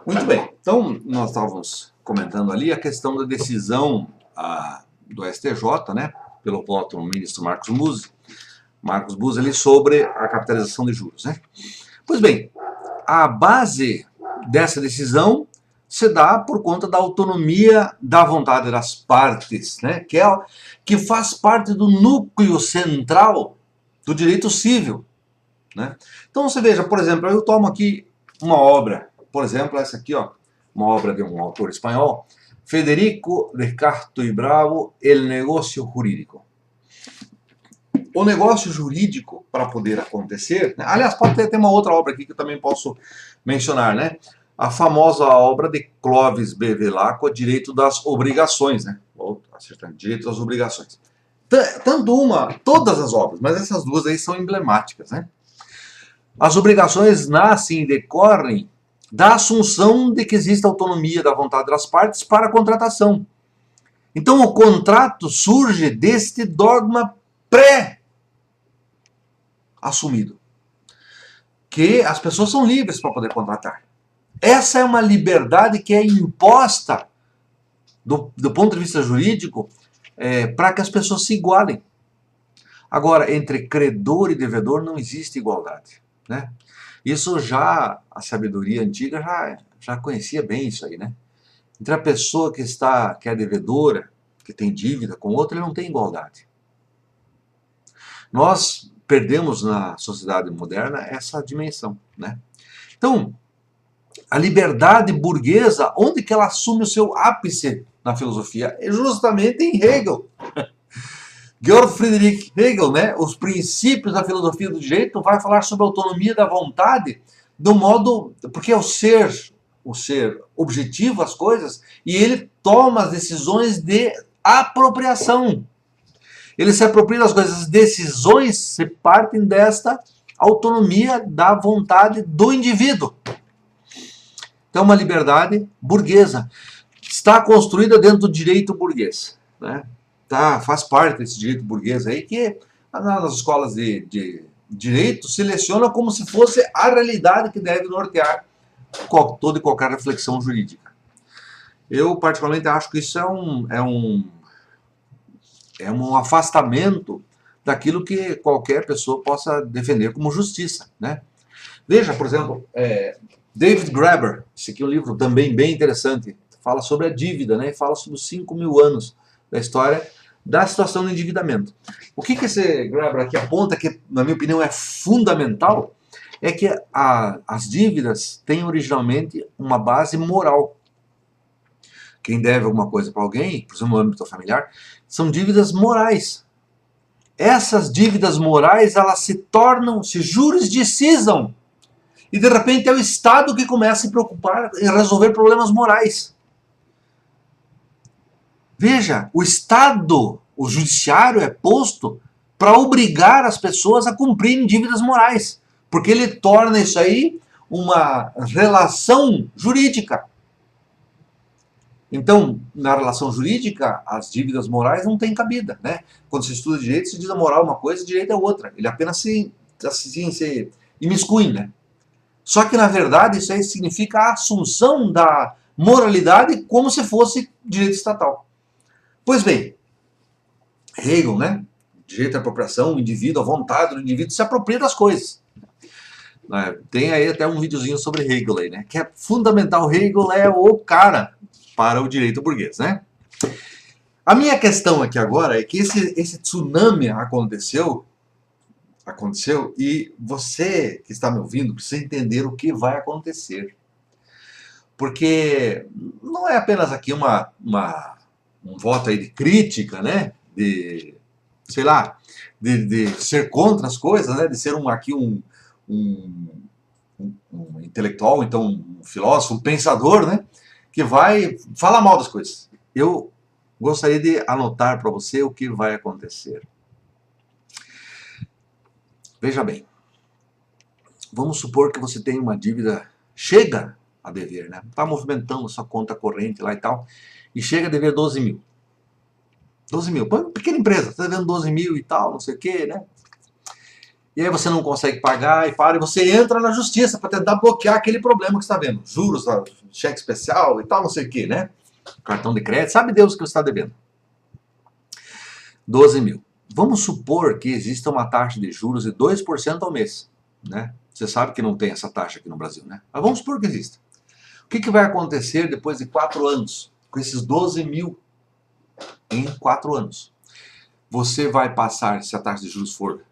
Muito bem, então nós estávamos comentando ali a questão da decisão do STJ, né, pelo voto do ministro Marcos Buzzi ali sobre a capitalização de juros, né. Pois bem, a base dessa decisão se dá por conta da autonomia da vontade das partes, né, que faz parte do núcleo central do direito civil, né. Então você veja, por exemplo, eu tomo aqui uma obra, por exemplo, essa aqui, ó, uma obra de um autor espanhol, Federico Descarto y Bravo, El Negocio Jurídico. O negócio jurídico, para poder acontecer, né? Aliás, pode ter uma outra obra aqui que eu também posso mencionar, né? A famosa obra de Clovis Bevilacqua, Direito das Obrigações, né? Vou acertar, Direito das Obrigações. Todas as obras, mas essas duas aí são emblemáticas, né? As obrigações nascem e decorrem da assunção de que existe autonomia da vontade das partes para a contratação. Então o contrato surge deste dogma pré-assumido, que as pessoas são livres para poder contratar. Essa é uma liberdade que é imposta do ponto de vista jurídico para que as pessoas se igualem. Agora, entre credor e devedor não existe igualdade, né? Isso já, a sabedoria antiga já conhecia bem isso aí, né? Entre a pessoa que é devedora, que tem dívida com outra, ele não tem igualdade. Nós perdemos na sociedade moderna essa dimensão, né? Então, a liberdade burguesa, onde que ela assume o seu ápice na filosofia? É justamente em Hegel. Georg Friedrich Hegel, né, os princípios da filosofia do direito, vai falar sobre a autonomia da vontade, do modo, porque o ser objetiva as coisas, e ele toma as decisões de apropriação. Ele se apropria das coisas, as decisões se partem desta autonomia da vontade do indivíduo. Então, uma liberdade burguesa está construída dentro do direito burguês, né? Faz parte desse direito burguês aí, que nas escolas de direito se leciona como se fosse a realidade que deve nortear toda e qualquer reflexão jurídica. Eu particularmente acho que isso é um afastamento daquilo que qualquer pessoa possa defender como justiça, né? Veja, por exemplo, David Graeber, esse aqui é um livro também bem interessante, fala sobre a dívida, né? E fala sobre os 5.000 anos da história da situação do endividamento. O que esse Graeber aqui aponta, que na minha opinião é fundamental, é que as dívidas têm originalmente uma base moral. Quem deve alguma coisa para alguém, por exemplo no âmbito familiar, são dívidas morais. Essas dívidas morais, elas se jurisdicisam. E de repente é o Estado que começa a se preocupar em resolver problemas morais. Veja, o Estado, o judiciário é posto para obrigar as pessoas a cumprirem dívidas morais, porque ele torna isso aí uma relação jurídica. Então, na relação jurídica, as dívidas morais não têm cabida, né? Quando se estuda direito, se diz a moral é uma coisa e direito é outra. Ele apenas se imiscui, né? Só que, na verdade, isso aí significa a assunção da moralidade como se fosse direito estatal. Pois bem, Hegel, né? Direito à apropriação, o indivíduo, a vontade do indivíduo se apropria das coisas. Tem aí até um videozinho sobre Hegel aí, né? Que é fundamental. Hegel é o cara para o direito burguês, né? A minha questão aqui agora é que esse tsunami aconteceu e você que está me ouvindo precisa entender o que vai acontecer. Porque não é apenas aqui um voto aí de crítica, né? De ser contra as coisas, né? De ser um intelectual, então um filósofo, um pensador, né? Que vai falar mal das coisas. Eu gostaria de anotar para você o que vai acontecer. Veja bem, vamos supor que você tem uma dívida, chega a dever, né? Está movimentando sua conta corrente lá e tal, e chega a dever 12 mil. 12 mil, pequena empresa, está devendo 12 mil e tal, não sei o quê, né? e aí você não consegue pagar e você entra na justiça para tentar bloquear aquele problema que você está vendo. Juros, cheque especial e tal, não sei o que, né? Cartão de crédito, sabe Deus o que você está devendo. 12 mil. Vamos supor que exista uma taxa de juros de 2% ao mês, né? Você sabe que não tem essa taxa aqui no Brasil, né? Mas vamos supor que exista. O que vai acontecer depois de 4 anos, com esses 12 mil em 4 anos? Você vai passar, se a taxa de juros for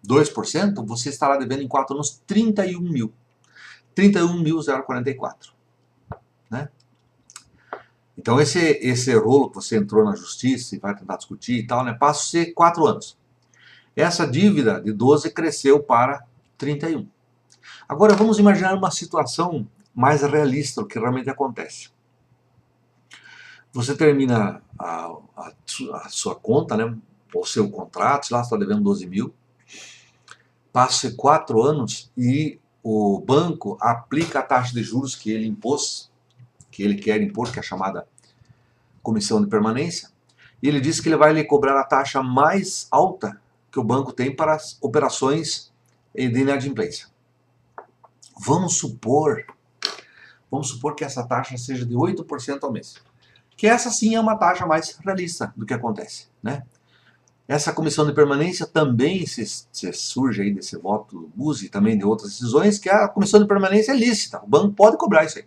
2%, você estará devendo em 4 anos 31 mil. 31.044, né? Então esse rolo que você entrou na justiça e vai tentar discutir e tal, né, passa a ser 4 anos. Essa dívida de 12 cresceu para 31. Agora vamos imaginar uma situação mais realista, o que realmente acontece. Você termina a sua conta, né, o seu contrato, sei lá, você está devendo 12 mil, passa 4 anos e o banco aplica a taxa de juros que ele impôs, que ele quer impor, que é a chamada comissão de permanência, e ele diz que ele vai lhe cobrar a taxa mais alta que o banco tem para as operações de inadimplência. Vamos supor que essa taxa seja de 8% ao mês. Que essa sim é uma taxa mais realista do que acontece, né? Essa comissão de permanência também se surge aí desse voto do Buzzi e também de outras decisões, que a comissão de permanência é lícita, o banco pode cobrar isso aí.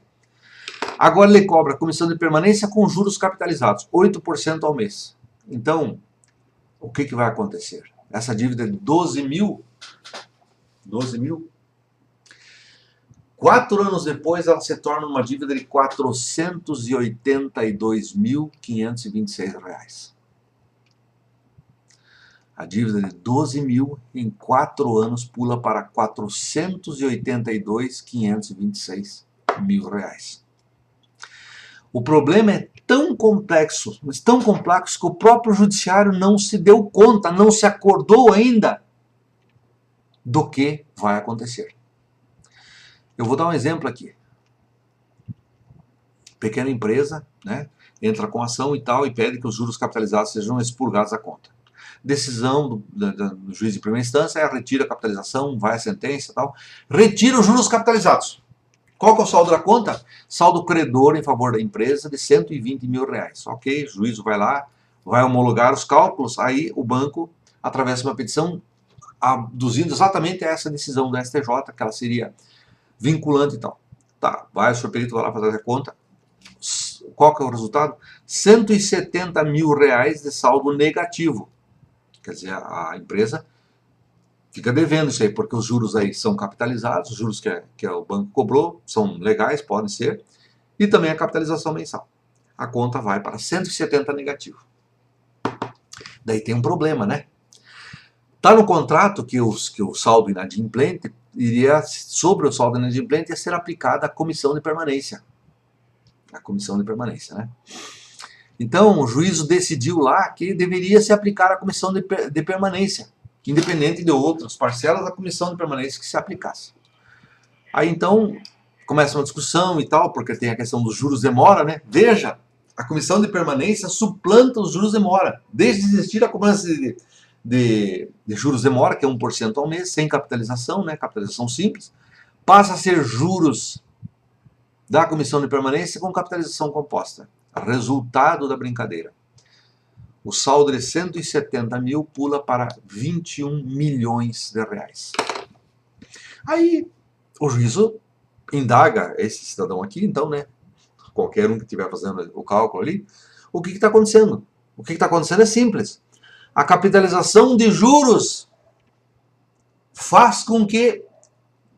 Agora ele cobra a comissão de permanência com juros capitalizados, 8% ao mês. Então, o que vai acontecer? Essa dívida de 12 mil, 4 anos depois ela se torna uma dívida de R$ 482.526 reais. A dívida de 12 mil em 4 anos pula para R$ 482.526 mil reais. O problema é tão complexo, mas tão complexo que o próprio judiciário não se deu conta, não se acordou ainda do que vai acontecer. Eu vou dar um exemplo aqui. Pequena empresa, né, entra com ação e tal e pede que os juros capitalizados sejam expurgados da conta. Decisão do juiz de primeira instância retira a capitalização, vai a sentença e tal, retira os juros capitalizados. Qual que é o saldo da conta? Saldo credor em favor da empresa de 120 mil reais. Ok, o juízo vai lá, vai homologar os cálculos, aí o banco atravessa uma petição aduzindo exatamente essa decisão do STJ, que ela seria vinculante e tal. Tá, vai o senhor perito vai lá fazer a conta. Qual que é o resultado? 170 mil reais de saldo negativo. Quer dizer, a empresa fica devendo isso aí, porque os juros aí são capitalizados, os juros que o banco cobrou são legais, podem ser, e também a capitalização mensal. A conta vai para 170 negativo. Daí tem um problema, né? Está no contrato que o saldo inadimplente sobre o saldo inadimplente ia ser aplicada a comissão de permanência. A comissão de permanência, né? Então, o juízo decidiu lá que deveria se aplicar a comissão de permanência, independente de outras parcelas da comissão de permanência que se aplicasse. Aí, então, começa uma discussão e tal, porque tem a questão dos juros de mora, né? Veja, a comissão de permanência suplanta os juros de mora. Desde existir a cobrança de juros de mora, que é 1% ao mês, sem capitalização, né? Capitalização simples, passa a ser juros da comissão de permanência com capitalização composta. Resultado da brincadeira. O saldo de 170 mil pula para 21 milhões de reais. Aí o juízo indaga esse cidadão aqui, então, né? Qualquer um que estiver fazendo o cálculo ali, o que está acontecendo? O que está acontecendo é simples. A capitalização de juros faz com que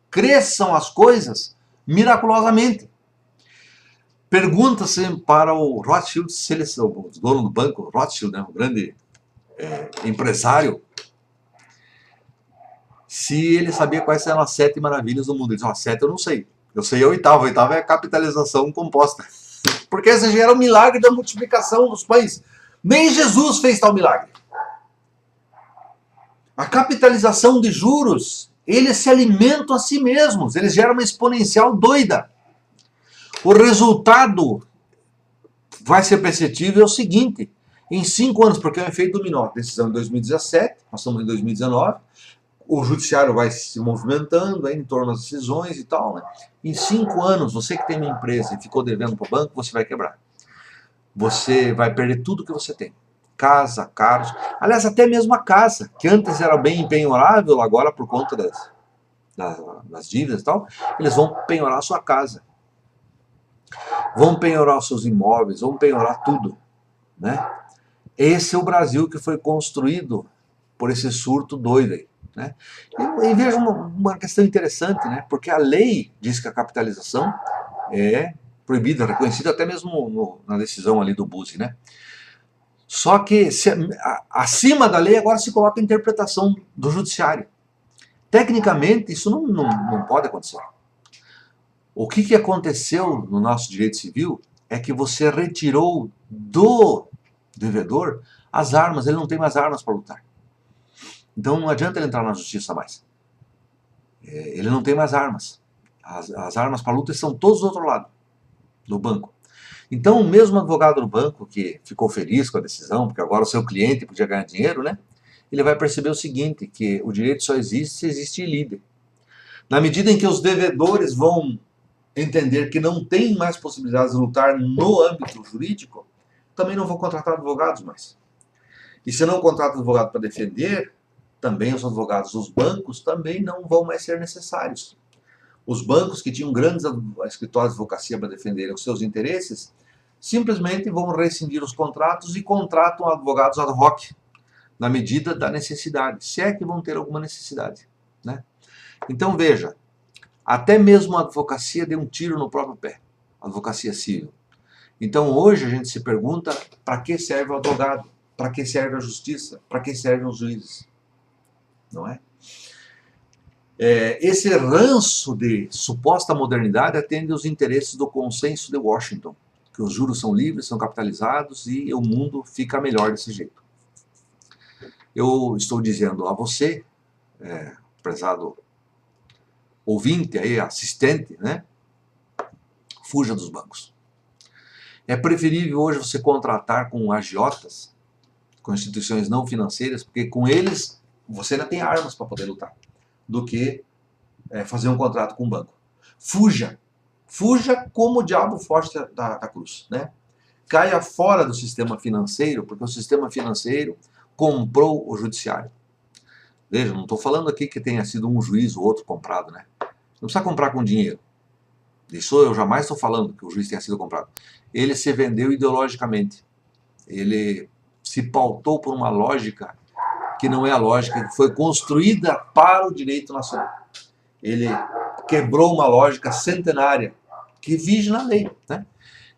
cresçam as coisas miraculosamente. Pergunta-se para o Rothschild, o dono do banco, Rothschild, né, um grande empresário, se ele sabia quais eram as 7 maravilhas do mundo. Ele disse, as 7 eu não sei. Eu sei a oitava. A oitava é a capitalização composta. Porque esse já era o milagre da multiplicação dos pães. Nem Jesus fez tal milagre. A capitalização de juros, eles se alimentam a si mesmos. Eles geram uma exponencial doida. O resultado vai ser perceptível é o seguinte, em 5 anos, porque é um efeito dominó, decisão em 2017, nós estamos em 2019, o judiciário vai se movimentando aí em torno das decisões e tal, né? Em 5 anos, você que tem uma empresa e ficou devendo para o banco, você vai quebrar. Você vai perder tudo que você tem. Casa, carros, aliás, até mesmo a casa, que antes era bem empenhorável, agora por conta das dívidas e tal, eles vão penhorar a sua casa. Vão penhorar os seus imóveis, vão penhorar tudo, né? Esse é o Brasil que foi construído por esse surto doido aí, né? E veja uma questão interessante, né? Porque a lei diz que a capitalização é proibida, reconhecida até mesmo na decisão ali do Buzzi, né? Só que acima da lei agora se coloca a interpretação do judiciário. Tecnicamente isso não pode acontecer. O que aconteceu no nosso direito civil é que você retirou do devedor as armas, ele não tem mais armas para lutar. Então não adianta ele entrar na justiça mais. Ele não tem mais armas. As armas para luta estão todos do outro lado, do banco. Então o mesmo advogado do banco que ficou feliz com a decisão, porque agora o seu cliente podia ganhar dinheiro, né? Ele vai perceber o seguinte, que o direito só existe se existe líder. Na medida em que os devedores vão entender que não tem mais possibilidades de lutar no âmbito jurídico, também não vão contratar advogados mais. E se não contrata advogado para defender, também os advogados dos bancos também não vão mais ser necessários. Os bancos que tinham grandes escritórios de advocacia para defenderem os seus interesses, simplesmente vão rescindir os contratos e contratam advogados ad hoc, na medida da necessidade, se é que vão ter alguma necessidade, né? Então veja, até mesmo a advocacia deu um tiro no próprio pé, a advocacia civil. Então hoje a gente se pergunta, para que serve o advogado? Para que serve a justiça? Para que servem os juízes? Não é? Esse ranço de suposta modernidade atende aos interesses do consenso de Washington, que os juros são livres, são capitalizados e o mundo fica melhor desse jeito. Eu estou dizendo a você, prezado ouvinte, aí, assistente, né? Fuja dos bancos. É preferível hoje você contratar com agiotas, com instituições não financeiras, porque com eles você ainda tem armas para poder lutar, do que fazer um contrato com um banco. Fuja. Fuja como o diabo foge da cruz, né? Caia fora do sistema financeiro, porque o sistema financeiro comprou o judiciário. Veja, não estou falando aqui que tenha sido um juiz ou outro comprado, né? Não precisa comprar com dinheiro. Isso eu jamais estou falando que o juiz tenha sido comprado. Ele se vendeu ideologicamente. Ele se pautou por uma lógica que não é a lógica que foi construída para o direito nacional. Ele quebrou uma lógica centenária que vige na lei, né?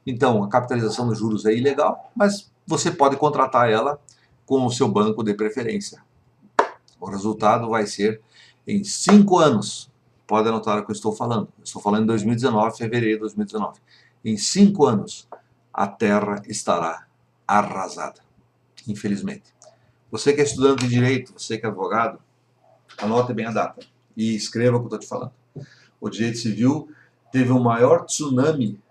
Então, a capitalização dos juros é ilegal, mas você pode contratar ela com o seu banco de preferência. O resultado vai ser em 5 anos. Pode anotar o que eu estou falando. Eu estou falando em 2019, fevereiro de 2019. Em 5 anos, a Terra estará arrasada. Infelizmente. Você que é estudante de Direito, você que é advogado, anote bem a data e escreva o que eu estou te falando. O direito civil teve o maior tsunami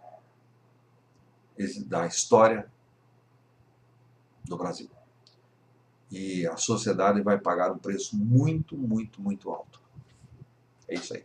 da história do Brasil. E a sociedade vai pagar um preço muito, muito, muito alto. É isso aí.